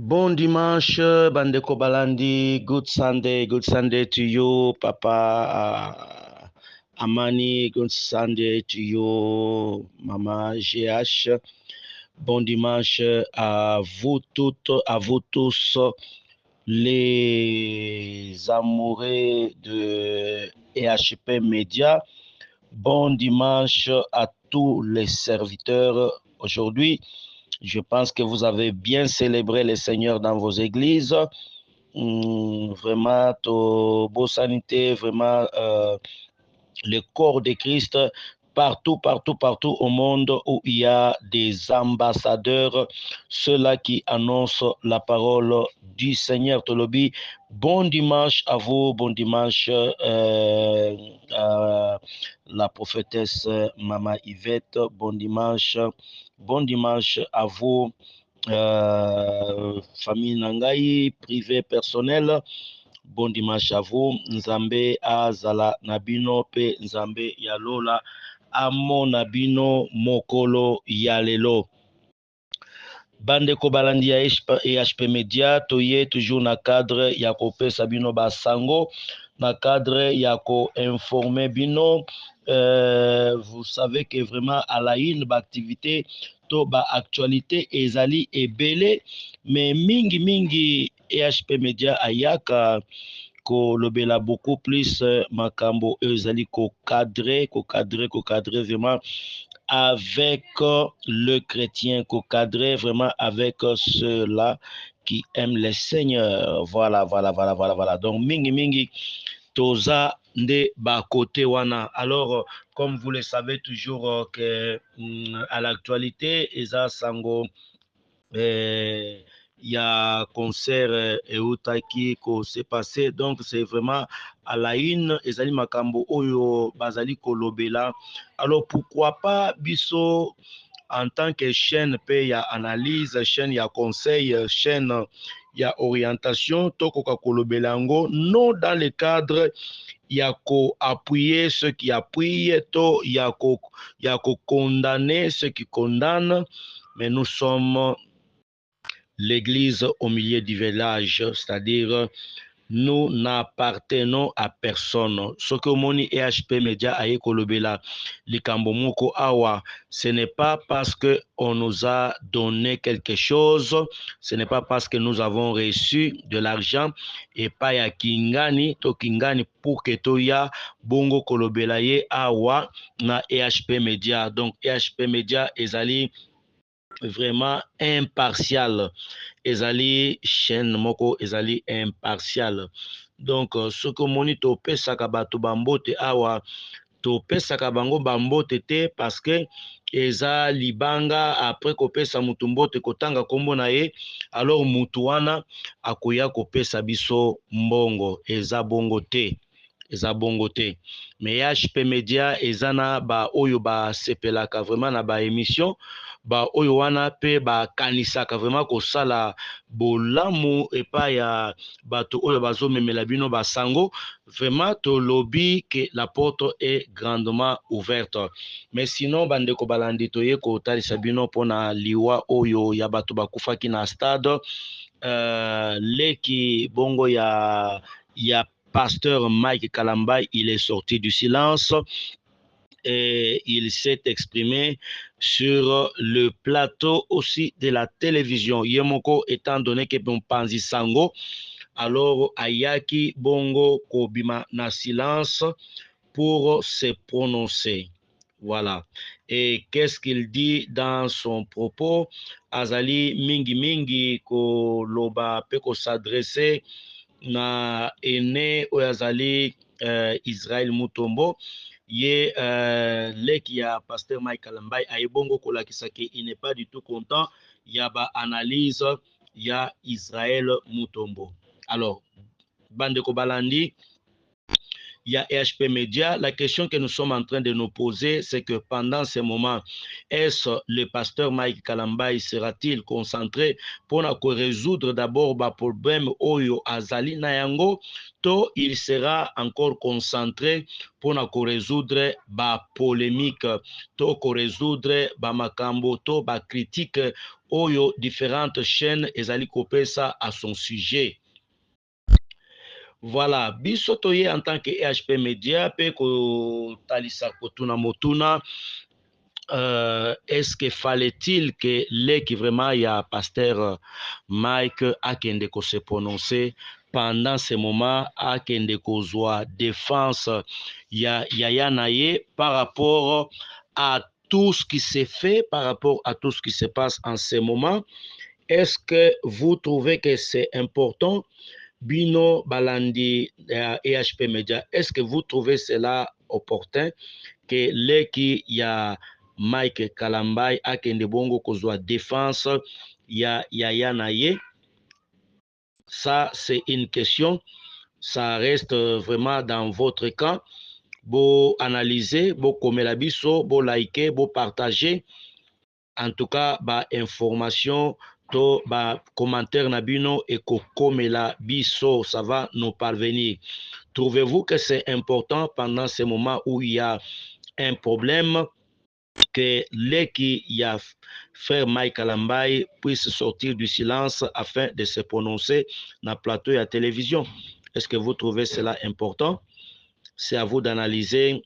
Bon dimanche, Bandeko Balandi. Good Sunday to you, Papa Amani. Good Sunday to you, Maman GH. Bon dimanche à vous toutes, à vous tous, les amoureux de EHP Média. Bon dimanche à tous les serviteurs. Aujourd'hui, je pense que vous avez bien célébré le Seigneur dans vos églises. Vraiment, beau sanité, vraiment, le corps de Christ, partout au monde où il y a des ambassadeurs, ceux-là qui annoncent la parole du Seigneur. Tolobi, bon dimanche à vous, bon dimanche à la prophétesse Mama Yvette, bon dimanche à vous, famille Nangai, privé, personnel. Bon dimanche à vous. Nzambe azala nabino pe Nzambe yalola amo nabino mokolo yalelo. Bandeko balandi ya EHP Média, toye toujours na cadre ya kopesa bino basango, na cadre ya ko informer bino. Vous savez que vraiment à la une activité to ba actualité ezali ebele, mais mingi EHP Média ayaka ko lobela beaucoup plus makambo ezali ko cadrer vraiment avec le chrétien, ko cadrer vraiment avec ceux-là qui aiment le Seigneur. Voilà. Donc mingi toza nde ba côté wana. Alors comme vous le savez toujours que à l'actualité eza sango il y a concert eutaki ko s'est passé, donc c'est vraiment à la une ezali makambo oyo bazali kolobela. Alors pourquoi pas biso en tant que chaîne pe ya analyse, chaîne ya conseil, chaîne ya orientation, tokoka kolobela ngo non dans le cadre ya ko appuyer ceux qui appuient, to ya ko condamner ceux qui condamnent, mais nous sommes l'église au milieu du village, c'est-à-dire nous n'appartenons à personne. Ce que moni EHP Média a kolobela likambo moko awa, ce n'est pas parce que on nous a donné quelque chose, ce n'est pas parce que nous avons reçu de l'argent et pas ya kingani to kingani pour que toya bongo kolobela ye awa na EHP Média. Donc EHP Média ezali vraiment impartial, ezali chaîne moko ezali impartial. Donc ce que moni to pesaka bato bambote awa, to pesaka bango bambote te parce que eza libanga après kopesa mutu mbote kotanga kombo na ye, alors mutu wana akoya kopesa biso mbongo, eza bongo te. Mais HP Média eza na ba oyo ba sepelaka vraiment na ba émission, ba oyo wana pe ba kanisaka vraiment kosala bolamu epa ya bato oyo bazomemela bino basango. Vraiment to lobby que la porte est grandement ouverte. Mais sinon bandeko balandi toye kotalisa bino pona liwa oyo ya bato bakufaki na stade, leki bongo ya pasteur Mike Kalamba, il est sorti du silence et il s'est exprimé sur le plateau aussi de la télévision. Yemoko étant donné que bon panzi sango, alors ayaki bongo kobima na silence pour se prononcer. Voilà. Et qu'est-ce qu'il dit dans son propos? Azali mingi ko loba pe ko s'adresser na ene oyazali Israël Mutombo, ye leki ya pasteur Mike Kalambai aibongo kolakisa ke il n'est pas du tout content ya ba analyse ya Israël Mutombo. Alors bande ko balandi, il y a EHP Média. La question que nous sommes en train de nous poser, c'est que pendant ce moment, est-ce le pasteur Mike Kalambai sera-t-il concentré pour résoudre d'abord le problème Oyo Azali Nayango, to il sera encore concentré pour résoudre la polémique, to résoudre la makambo, to la critique Oyo différentes chaînes ezali kopesa à son sujet. Voilà, biso toye en tant que EHP Média pe ko talisa kotuna motuna, est-ce que fallait-il que les qui vraiment il y a pasteur Mike akende ko se prononcer pendant ce moment, akende ko zwa défense ya naye par rapport à tout ce qui s'est fait, par rapport à tout ce qui se passe en ce moment? Est-ce que vous trouvez que c'est important? Bino Balandi EHP Media, est-ce que vous trouvez cela opportun que les qui y a Mike Kalambai a kende bongo kozwa défense ya naye? Ça c'est une question, ça reste vraiment dans votre camp. Bo analyser, bo komela biso, bo liker, bo partager. En tout cas, ba information to ba commentaire na bino et kokomela biso, ça va nous parvenir. Trouvez-vous que c'est important pendant ce moment où il y a un problème que les qui y a fait Mike Kalambai puisse sortir du silence afin de se prononcer dans le plateau et à la télévision? Est-ce que vous trouvez cela important? C'est à vous d'analyser.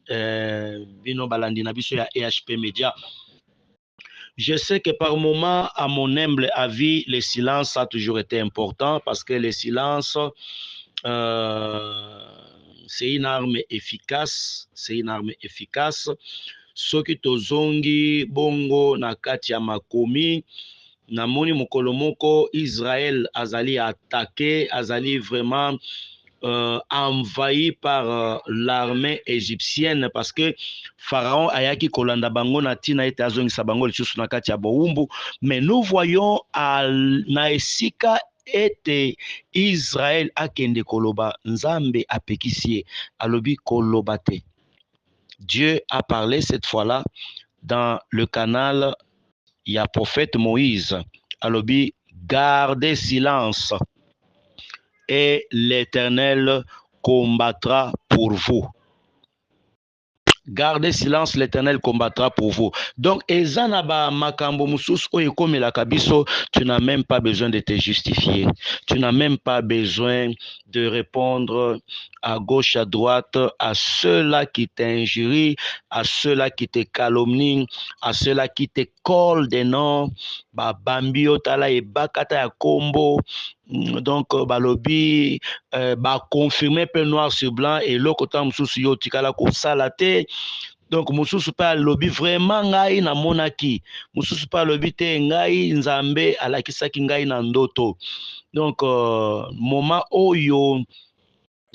Bino Balandi na biso ya EHP Media. Je sais que par moment, à mon humble avis, le silence a toujours été important parce que le silence, c'est une arme efficace. C'est une arme efficace. Soki tozongi bongo na kati ya makomi, namoni mokolo moko Israël azali attaqué, azali vraiment envahi par l'armée égyptienne parce que Pharaon ayaki kolanda bango na tina ete azongisa bango lisusu na kati ya bowumbu. Mais nous voyons na esika ete Israël akende koloba nzambe apekisi ye alobi koloba te. Dieu a parlé cette fois-là dans le canal, il y a prophète Moïse alobi gardez silence et l'Éternel combattra pour vous. Gardez silence, l'Éternel combattra pour vous. Donc, Ezanaba Makambo Musus Oyekomela Kabiso, tu n'as même pas besoin de te justifier. Tu n'as même pas besoin de répondre à gauche, à droite, à ceux-là qui t'injurient, à ceux-là qui te calomnient, à ceux-là qui te collent des noms. Bambio Tala et Bakata ya Kombo. Donc, balobi, confirmer peu noir sur blanc et l'autre temps, Mususu yo tikala ko salate. Donc, Mususu pa lobby vraiment ngai na monaki. Mususu pa lobby te ngai nzambe alakisaki ngai na ndoto. Donc, moment oyo,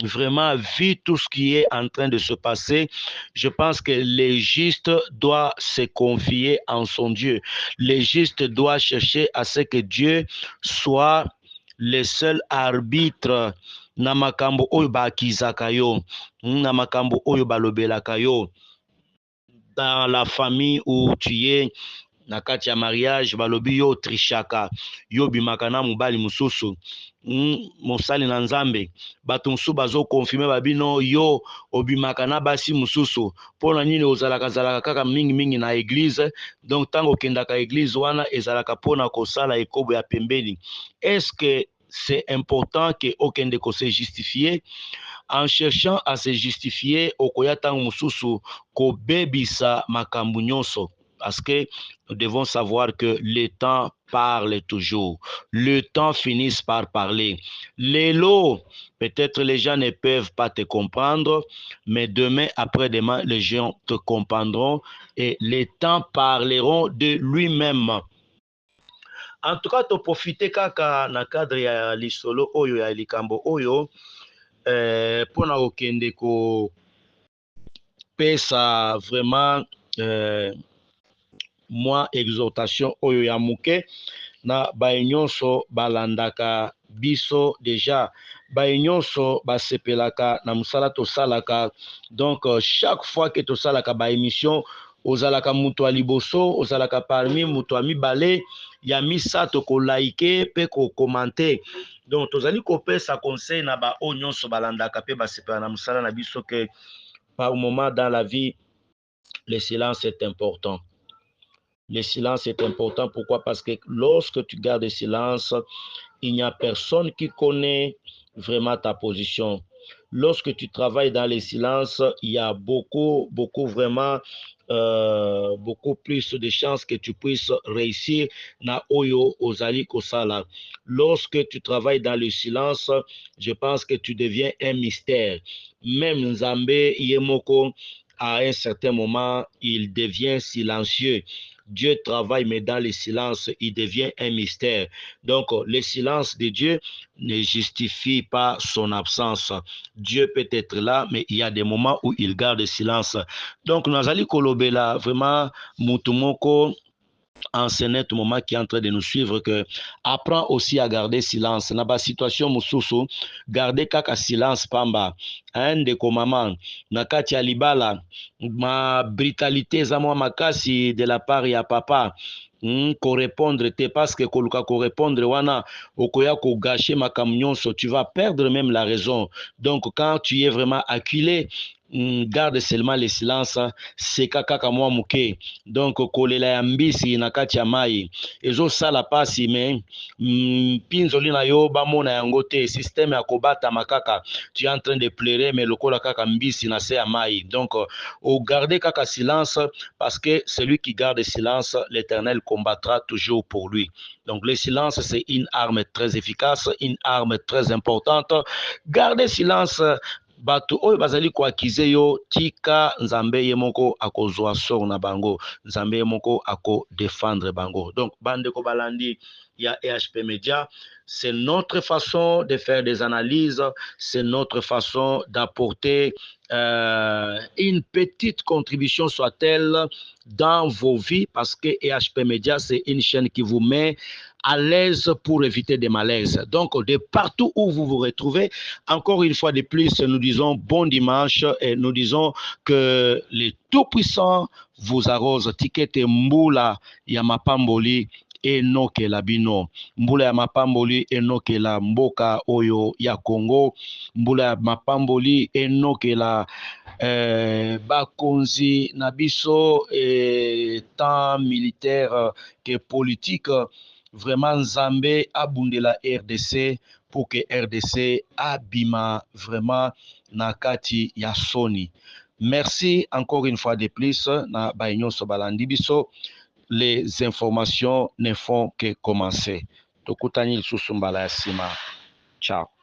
vraiment, vu tout ce qui est en train de se passer, je pense que le juste doit se confier en son Dieu. Le juste doit chercher à ce que Dieu soit le seul arbitre na makambo oyo bakizaka yo, na makambo oyo balobelaka yo. Dans la famille où tu es, na kati ya mariage, balobi yo trishaka, yo bimaka na mobali mususu, mosali na nzambe, bato mosusu bazo confirme babino yo obimaka na basi mususu, mpona nini ozalaka kaka mingi na église, donc tango okendaka église wana ezalaka mpona kosala ekobo ya pembeni. Est-ce que c'est important que okende ko se justifier? En cherchant à se justifier, okoya tango mususu ko bebisa makambu nyonso. Parce que nous devons savoir que le temps parle toujours. Le temps finit par parler. Lélo, peut-être les gens ne peuvent pas te comprendre, mais demain, après-demain, les gens te comprendront et les temps parleront de lui-même. En tout cas, tu profites kaka na cadre ya lisolo oyo ya likambo oyo pona okende ko pesa vraiment moi exhortation oyo ya muke na baye nyonso balandaka biso déjà baenyonso basepelaka na musala tosalaka. Donc chaque fois que tosalaka ba émission ozalaka mutu ya liboso, ozalaka parmi mutu ya mibale ya misato ko like pe ko commenter. Donc tozali kopesa conseil na ba oyo nyonso balandaka pe basepela na musala na biso que par moment dans la vie le silence est important. Le silence est important. Pourquoi? Parce que lorsque tu gardes le silence, il n'y a personne qui connaît vraiment ta position. Lorsque tu travailles dans le silence, il y a beaucoup vraiment beaucoup plus de chances que tu puisses réussir na oyo ozali kosala. Lorsque tu travailles dans le silence, je pense que tu deviens un mystère. Même Nzambe Yemoko, à un certain moment, il devient silencieux. Dieu travaille, mais dans le silence, il devient un mystère. Donc, le silence de Dieu ne justifie pas son absence. Dieu peut être là, mais il y a des moments où il garde le silence. Donc, Nazali Kolobela, vraiment, Mutumoko, enseignant tout moment qui est en train de nous suivre que apprend aussi à garder silence. Na ba situation mususu, garder kaka silence pamba. Un de komama, na kati ya libala, ma brutalité za mwa makasi de la part ya papa. Correspondre te parce que koluka correspondre wana okoya ko gâcher makambo nyonso, tu vas perdre même la raison. Donc quand tu es vraiment acculé, garde seulement le silence, c'est kaka mwa muke. Donc kolela ya mbisi na kati ya mai ezosala pasi me pinzoli na yo bamona yango te, système ya kobata makaka, tu es en train de pleurer mais lokola kaka mbisi na se ya mai. Donc au garder kaka silence parce que celui qui garde silence, l'Éternel combattra toujours pour lui. Donc le silence c'est une arme très efficace, une arme très importante. Garder silence. Bato oyo bazali koakize yo, tika Nzambe ye moko akozwa sor na bango, Nzambe ye moko ako défendre bango. Donc bande ko balandi ya EHP Media, c'est notre façon de faire des analyses, c'est notre façon d'apporter une petite contribution soit-elle dans vos vies, parce que EHP Media c'est une chaîne qui vous met à l'aise pour éviter des malaises. Donc, de partout où vous vous retrouvez, encore une fois de plus, nous disons bon dimanche et nous disons que les Tout-Puissants vous arrosent. Tikete mbula ya mapamboli enoke la bino. Mbula ya mapamboli enoke la mboka oyo ya Congo. Mbula ya mapamboli enoke la bakonzi nabiso tant militaire que politique. Vraiment Nzambe abundela RDC pour que RDC abima vraiment na kati ya soni. Merci encore une fois de plus na bainyo sobalandi biso. Les informations ne font que commencer. Tokutani lisusu mbala ya sima. Ciao.